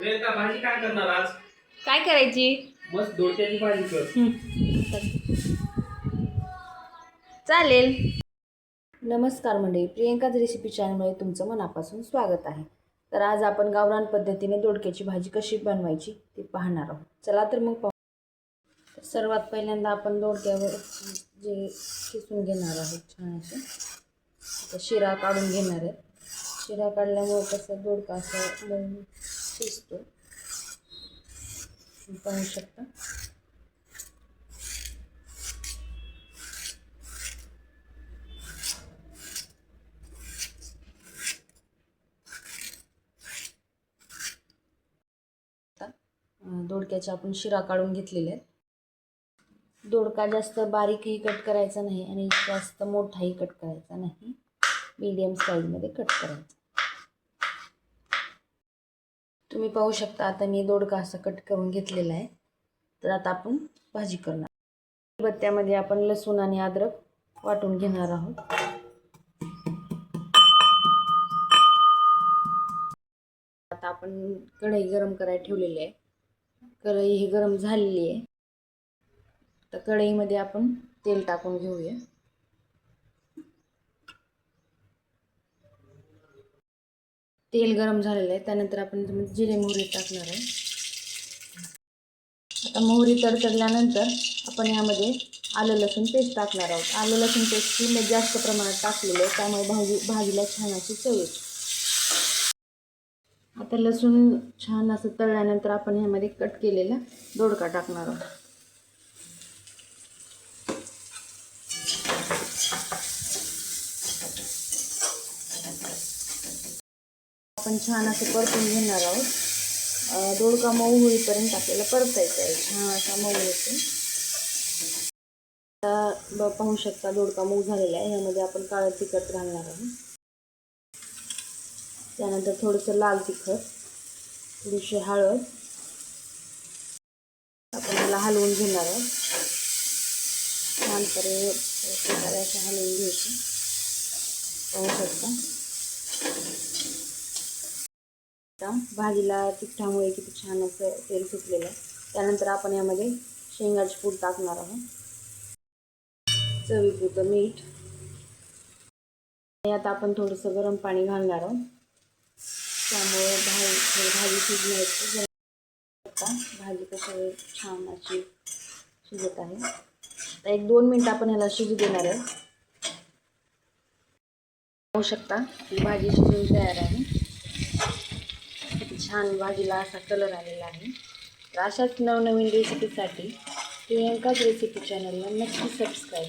प्रियंका भाजी काय करणार आज? काय करायची? मस्त दोडक्याची भाजी कर. चालेल. नमस्कार मंडळी, प्रियंकाच रेसिपी चॅनलमध्ये तुमचं मनापासून स्वागत आहे. तर आज आपण गावरान पद्धतीने दोडक्याची भाजी कशी बनवायची ते पाहणार आहोत. चला तर मग पाहू. सर्वात पहिल्यांदा आपण दोडक्यावर जे किसून घेणार आहोत छान असे शिरा काढून घेणार आहे. शिरा काढल्यामुळे कसं दोडका असं मऊ शिजतो, पाहू शकता. दोडक्याचा आपण शिरा काढून घेतलेले आहेत. दोडका जास्त बारीकही कट करायचा नाही आणि जास्त मोठाही कट करायचा नाही, मीडियम साईजमध्ये कट करायचा. तुम्ही पाहू शकता आता मी दोडका असा कट करून घेतलेला आहे. तर आता आपण भाजी करणार. बत्त्यामध्ये आपण लसूण आणि अद्रक वाटून घेणार आहोत. आता आपण कढई गरम करायला ठेवलेली आहे. कढई ही गरम झालेली आहे. तर कढईमध्ये आपण तेल टाकून घेऊया. तेल गरम झालेलं आहे. त्यानंतर आपण जिरे मोहरी टाकणार आहे. आता मोहरी तडतडल्यानंतर आपण यामध्ये आलं लसूण पेस्ट टाकणार आहोत. आलं लसूण पेस्ट ही जास्त प्रमाणात टाकलेली आहे, त्यामुळे भाजीला छान अशी चव येते. आता लसूण छान असं तळल्यानंतर आपण ह्यामध्ये कट केलेला दोडका टाकणार आहोत. आपण छान असं परतून घेणार आहोत. दोडका मऊ होईपर्यंत आपल्याला परतायचं आहे. छान असा मऊ होतो. आता पाहू शकता दोडका मऊ झालेला आहे. यामध्ये आपण काळं तिखट घालणार आहोत. त्यानंतर थोडंसं लाल तिखट, थोडीशी हळद आपण याला हलवून घेणार आहोत. छान प्रकारे असं हलवून घ्यायचं. पाहू शकता भाजीला तिखटामुळे किती छान असं तेल सुटलेलं आहे. त्यानंतर आपण यामध्ये शेंगाची पूड टाकणार आहोत. चवीपुरतं मीठ. यात आपण थोडंसं गरम पाणी घालणार आहोत, त्यामुळे भाजी शिजण्याची भाजी कसं छान अशी शिजत आहे. आता 1-2 मिनिट आपण ह्याला शिजू देणार आहे. पाहू शकता ही भाजी शिजून तयार आहे. छान भाजीला असा कलर आलेला आहे. तर अशाच नवनवीन रेसिपीसाठी प्रियंकाच रेसिपी चॅनलला नक्की सबस्क्राईब